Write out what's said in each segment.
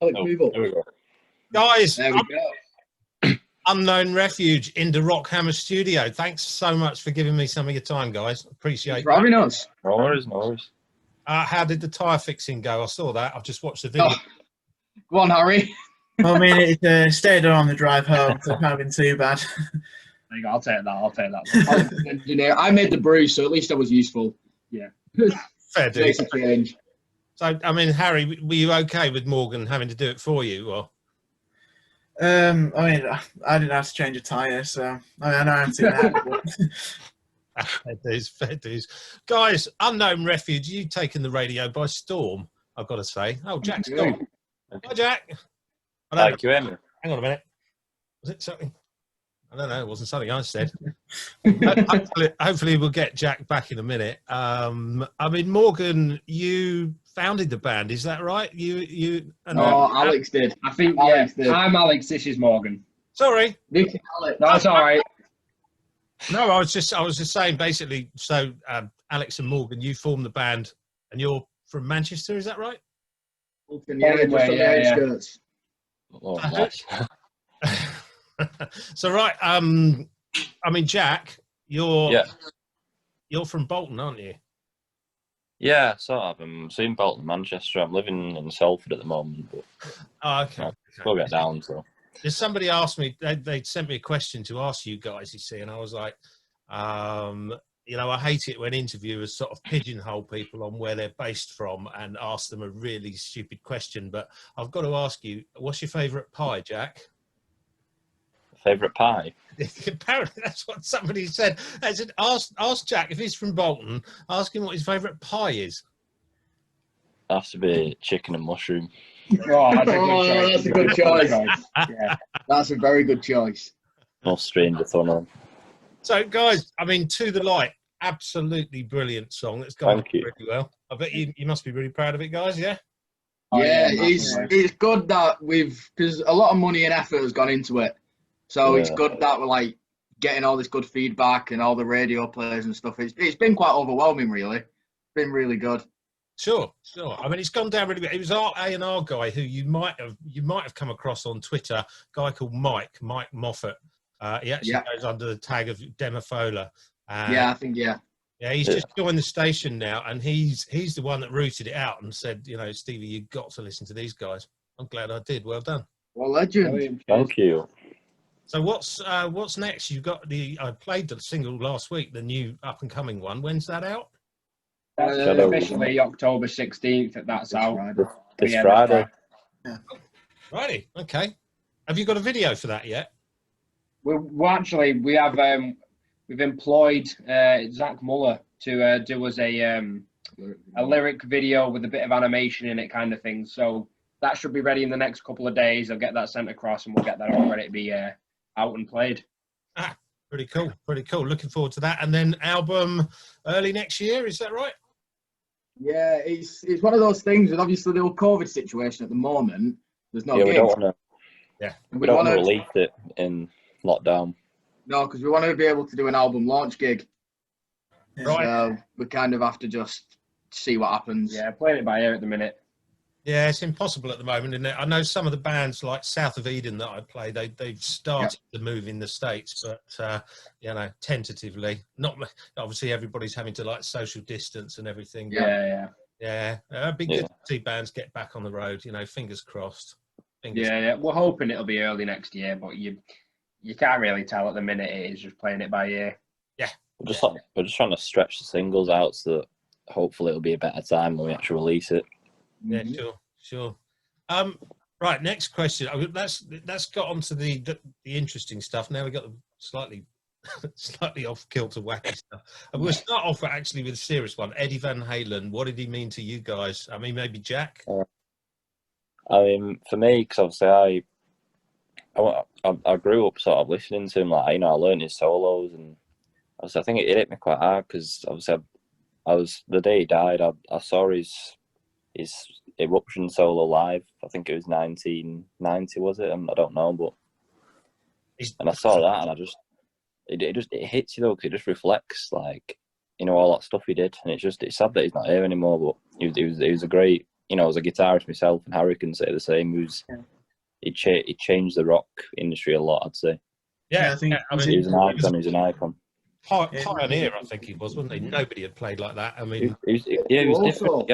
Alex, move up. There we go. Guys, There we go. Unknown Refuge in the Rockhammer studio. Thanks so much for giving me some of your time, guys. Appreciate it. For having us. No worries, no worries. How did the tyre fixing go? I saw that. I've just watched the video. Oh, go on, Harry. Well, I mean, it stayed on the drive home, so it can't have been too bad. There you go, I'll take that. I was an engineer. I made the brew, so at least I was useful. Yeah. Fair dude. Makes a change. So, I mean, Harry, were you okay with Morgan having to do it for you? Or? I mean, I didn't have to change a tyre, so I know I'm too bad. Fair dues. Guys, Unknown Refuge, you've taken the radio by storm, I've got to say. Oh, Jack's gone. Hi, Jack. Thank you, Emma. Hang on a minute. Was it something? I don't know. It wasn't something I said. Hopefully we'll get Jack back in a minute. I mean, Morgan, you founded the band, is that right? Alex did. I think, Alex did. I'm Alex, this is Morgan. Sorry. Nick and Alex. That's all right. No, I was just saying basically, so Alex and Morgan, you formed the band and you're from Manchester, is that right? Yeah, just on the outskirts. Oh, nice. So right, I mean, Jack, you're from Bolton, aren't you? Yeah, sort of. I'm in Bolton, Manchester. I'm living in Salford at the moment, but Okay. we'll get down. So There's somebody asked me, they sent me a question to ask you guys, you see, and I was like, you know, I hate it when interviewers sort of pigeonhole people on where they're based from and ask them a really stupid question, but I've got to ask you, what's your favourite pie, Jack? favourite pie. Apparently, that's what somebody said. They said, ask Jack if he's from Bolton. Ask him what his favourite pie is. It has to be chicken and mushroom. Oh, that's a good choice. That's a good choice. Yeah. That's a very good choice. No stranger tunnel. So, guys, I mean, To the Light, absolutely brilliant song. That's gone Thank you. really well. I bet you must be really proud of it, guys, yeah? Yeah, it's good that because a lot of money and effort has gone into it. So it's good that we're like getting all this good feedback and all the radio plays and stuff. It's been quite overwhelming, really. It's been really good. Sure. I mean, it's gone down really good. It was our A&R guy who you might have come across on Twitter, a guy called Mike Moffat. He actually goes under the tag of Demofola. I think. Yeah, he's just joined the station now, and he's the one that rooted it out and said, you know, Stevie, you've got to listen to these guys. I'm glad I did. Well done. Well, legend. Thank you. So what's next? You've got I played the single last week, the new up and coming one. When's that out? That's officially October 16th. That's out. This Friday. Yeah. Righty. Okay. Have you got a video for that yet? We have we've employed Zach Muller to do us a lyric video with a bit of animation in it, kind of thing. So that should be ready in the next couple of days. I'll get that sent across, and we'll get that all ready to be out and played. Pretty cool. Looking forward to that. And then album early next year. Is that right? Yeah, it's one of those things with obviously the whole COVID situation at the moment. There's no gigs. We don't want to. Yeah, we don't want to release it in lockdown. No, because we want to be able to do an album launch gig. Right. So we kind of have to just see what happens. Yeah, playing it by ear at the minute. Yeah, it's impossible at the moment, isn't it? I know some of the bands like South of Eden that I play, they've started to move in the States, but you know, tentatively. Not obviously everybody's having to like social distance and everything. Yeah. It'd be good to see bands get back on the road. You know, fingers crossed. Yeah. We're hoping it'll be early next year, but you can't really tell at the minute. It is just playing it by ear. Yeah. We're just trying to stretch the singles out so that hopefully it'll be a better time when we actually release it. Yeah, sure. Right, next question. That's got onto the interesting stuff. Now we've got the slightly off kilter wacky stuff. And we'll start off actually with a serious one. Eddie Van Halen. What did he mean to you guys? I mean, maybe Jack. I mean, for me, because obviously I grew up sort of listening to him. Like, you know, I learned his solos, and obviously I think it hit me quite hard because obviously I was the day he died. I saw his Eruption solo live. I think it was 1990, was it? I don't know, but and I saw that, and it hits you though, because it just reflects, like, you know, all that stuff he did, and it's sad that he's not here anymore. But he was a great you know, as a guitarist myself, and Harry can say the same. He changed the rock industry a lot, I'd say. Yeah, I think I mean, He's an icon. He's an icon. Pioneer, I think he was, wasn't he? Nobody had played like that. I mean, He was different.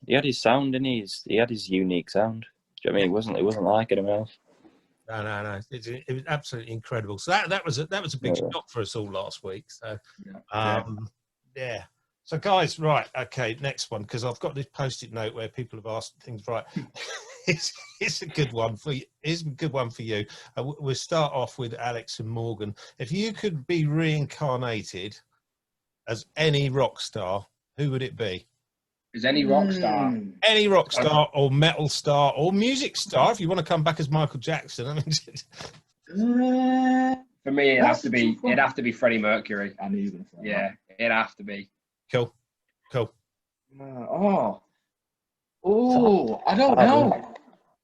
He had his sound, and he had his unique sound. Do you know what I mean? It wasn't like anyone else. No. It was absolutely incredible. So that was a big shock for us all last week. So, yeah. So, guys, right, okay, next one, because I've got this post-it note where people have asked things. Right, it's a good one for you. It's a good one for you. We'll start off with Alex and Morgan. If you could be reincarnated as any rock star, who would it be? Is any rock star? Any rock star or metal star or music star, if you want to come back as Michael Jackson. I mean, for me, it'd have to be Freddie Mercury. I knew you were going to say Yeah, it'd have to be. Cool. I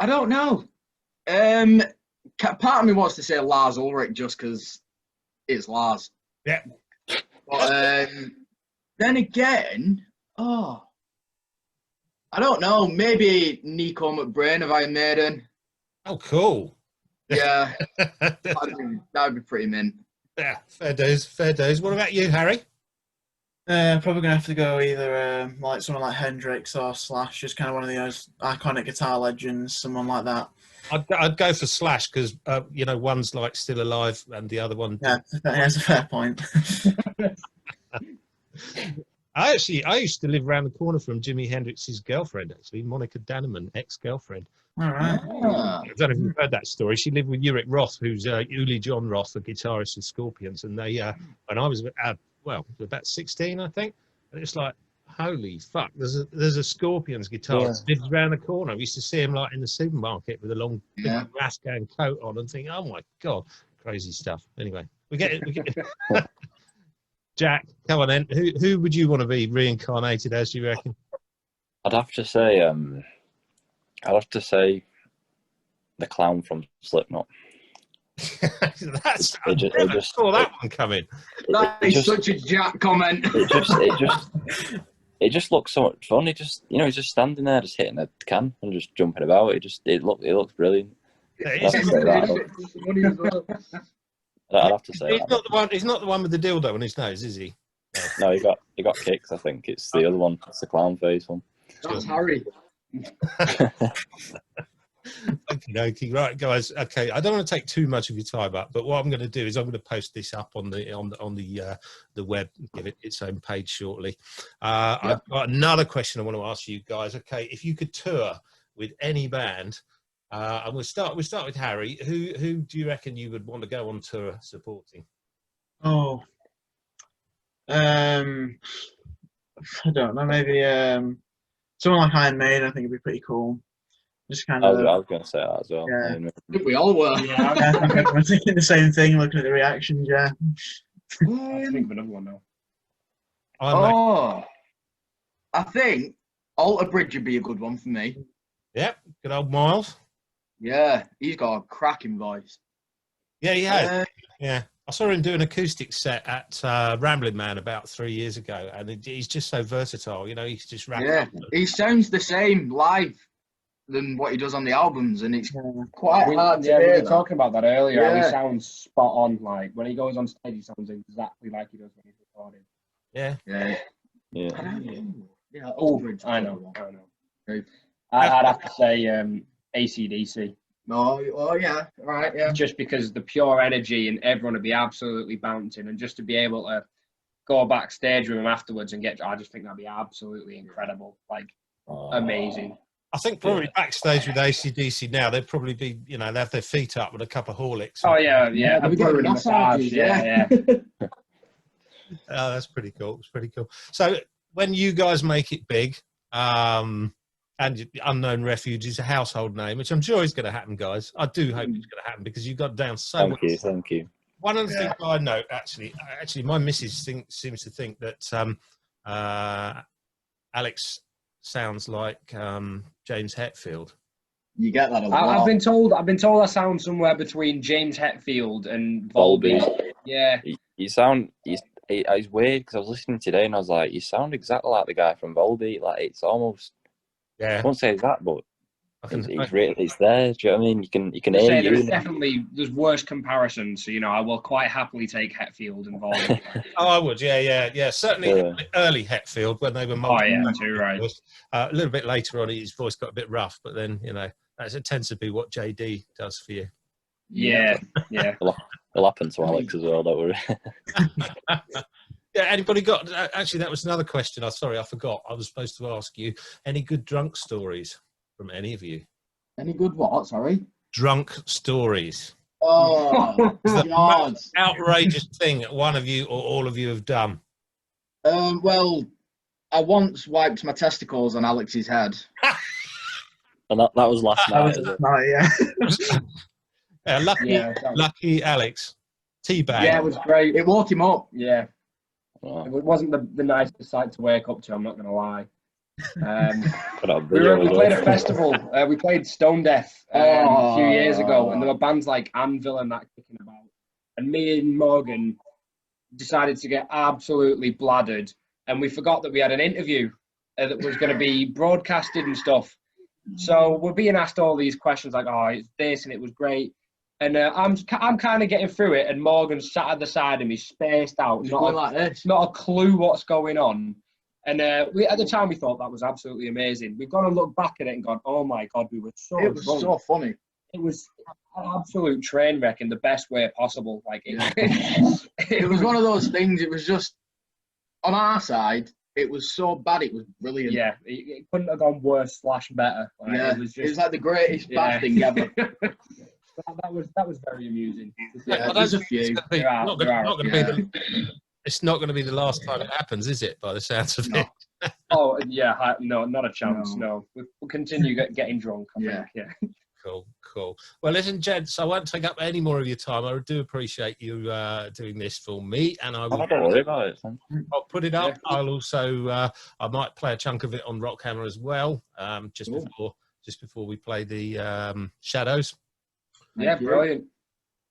don't know. Part of me wants to say Lars Ulrich just because it's Lars. Yeah. But then again, I don't know. Maybe Nico McBrain of Iron Maiden. Oh, cool. Yeah, that'd be pretty mint. Yeah, fair dues. What about you, Harry? Probably gonna have to go either like someone like Hendrix or Slash, just kind of one of those iconic guitar legends, someone like that. I'd go for Slash because you know, one's like still alive and the other one. Yeah, that's a fair point. I used to live around the corner from Jimi Hendrix's girlfriend, actually, Monica Danneman, ex-girlfriend. All right. I don't know if you've heard that story. She lived with Ulrich Roth, who's Uli John Roth, the guitarist of Scorpions, and they when I was about 16, I think, and it's like, holy fuck, there's a Scorpions guitarist lives around the corner. We used to see him like in the supermarket with a long Rascal coat on and think, oh my god, crazy stuff. Anyway, we get it. Jack, come on then. Who would you want to be reincarnated as, you reckon? I'd have to say the clown from Slipknot. I never saw that one coming. That is such a Jack comment. It just looks so much fun. He's just standing there, just hitting a can and just jumping about. It looks brilliant. I'd have to say he's not the one with the dildo on his nose, is he? No, he got kicks. I think it's the other one. It's the clown face one. That's Harry. Okay, right, guys. Okay, I don't want to take too much of your time up, but what I'm going to do is I'm going to post this up on the web, give it its own page shortly. I've got another question I want to ask you guys. Okay, if you could tour with any band, and we'll start with Harry. Who do you reckon you would want to go on tour supporting? Oh, I don't know. Maybe someone like Iron Maiden. I think it'd be pretty cool. Just kind of. I was going to say that as well. Yeah. I think we all were. Yeah, I'm thinking the same thing. Looking at the reactions, yeah. I think of another one now. I think Alter Bridge would be a good one for me. Yep, good old Miles. Yeah, he's got a cracking voice. Yeah, he has. Yeah, I saw him do an acoustic set at Ramblin' Man about 3 years ago, and he's just so versatile. You know, he's just rapping. He sounds the same live than what he does on the albums, and it's quite hard to hear. We were talking about that earlier. Yeah. He sounds spot on. Like when he goes on stage, he sounds exactly like he does when he's recording. Yeah. Oh, I know. I'd have to say AC/DC. Oh yeah, right, yeah. Just because the pure energy and everyone would be absolutely bouncing, and just to be able to go backstage with him afterwards and I just think that'd be absolutely incredible. Like amazing. I think probably backstage with AC/DC now, they'd probably be, they have their feet up with a cup of Horlicks. Oh yeah. They'll be getting massages, yeah. Oh, that's pretty cool. It's pretty cool. So when you guys make it big, and Unknown Refuge is a household name, which I'm sure is going to happen, guys. I do hope it's going to happen because you got down so much. Thank you. One of the things I know, actually, my missus seems to think that Alex sounds like James Hetfield. You get that a lot. I've been told I sound somewhere between James Hetfield and Volbeat. Yeah. He's weird because I was listening today and I was like, you sound exactly like the guy from Volbeat. Like it's almost. I Yeah. won't say that, but I can, it's there. Do you know what I mean? You can hear you. There's worse comparisons. So I will quite happily take Hetfield and Volume. oh, I would. Yeah. Certainly early Hetfield when they were. Oh yeah, too right. A little bit later on, his voice got a bit rough, but then it tends to be what JD does for you. Yeah. It'll happen to Alex as well. Don't worry. Yeah. Anybody got? Actually, that was another question. I'm sorry, I forgot. I was supposed to ask you. Any good drunk stories from any of you? Any good what? Sorry. Drunk stories. Oh, The God. most outrageous thing that one of you or all of you have done. Well, I once wiped my testicles on Alex's head. And that was last night. Yeah. Lucky Alex. Teabag. Yeah, it was great. It woke him up. Yeah. Oh. It wasn't the nicest sight to wake up to, I'm not going to lie. We We played a festival. We played Stone Death a few years ago, and there were bands like Anvil and that kicking about. And me and Morgan decided to get absolutely bladdered, and we forgot that we had an interview that was going to be broadcasted and stuff. So we're being asked all these questions like, "Oh, it's this," and it was great. And I'm kind of getting through it, and Morgan's sat at the side of me, spaced out, not a clue what's going on. And at the time we thought that was absolutely amazing. We've gone and looked back at it and gone, "Oh my God, we were so It was drunk." so funny. It was an absolute train wreck in the best way possible. Like it was one of those things. It was just on our side. It was so bad. It was brilliant. Yeah, it couldn't have gone worse / better. Like, yeah, it was like the greatest bad thing ever. that was very amusing. Yeah, there's a few. It's not going to be the last time it happens, is it? By the sounds of it. Oh yeah, no, not a chance. No, we'll continue getting drunk. I think. Yeah. Cool. Well, listen, gents, I won't take up any more of your time. I do appreciate you doing this for me, and I will. Don't worry about it. I'll put it up. I'll also. I might play a chunk of it on Rockhammer as well. Just before we play the Shadows. Yeah, brilliant.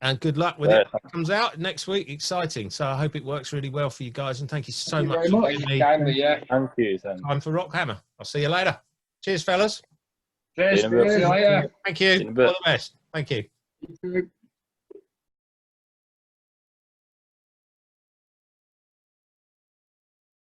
And good luck with it. It comes out next week. Exciting. So I hope it works really well for you guys. And thank you so much. Thank you. Time for Rockhammer. I'll see you later. Cheers, fellas. Cheers. See you later. Thank you. All the best. Thank you.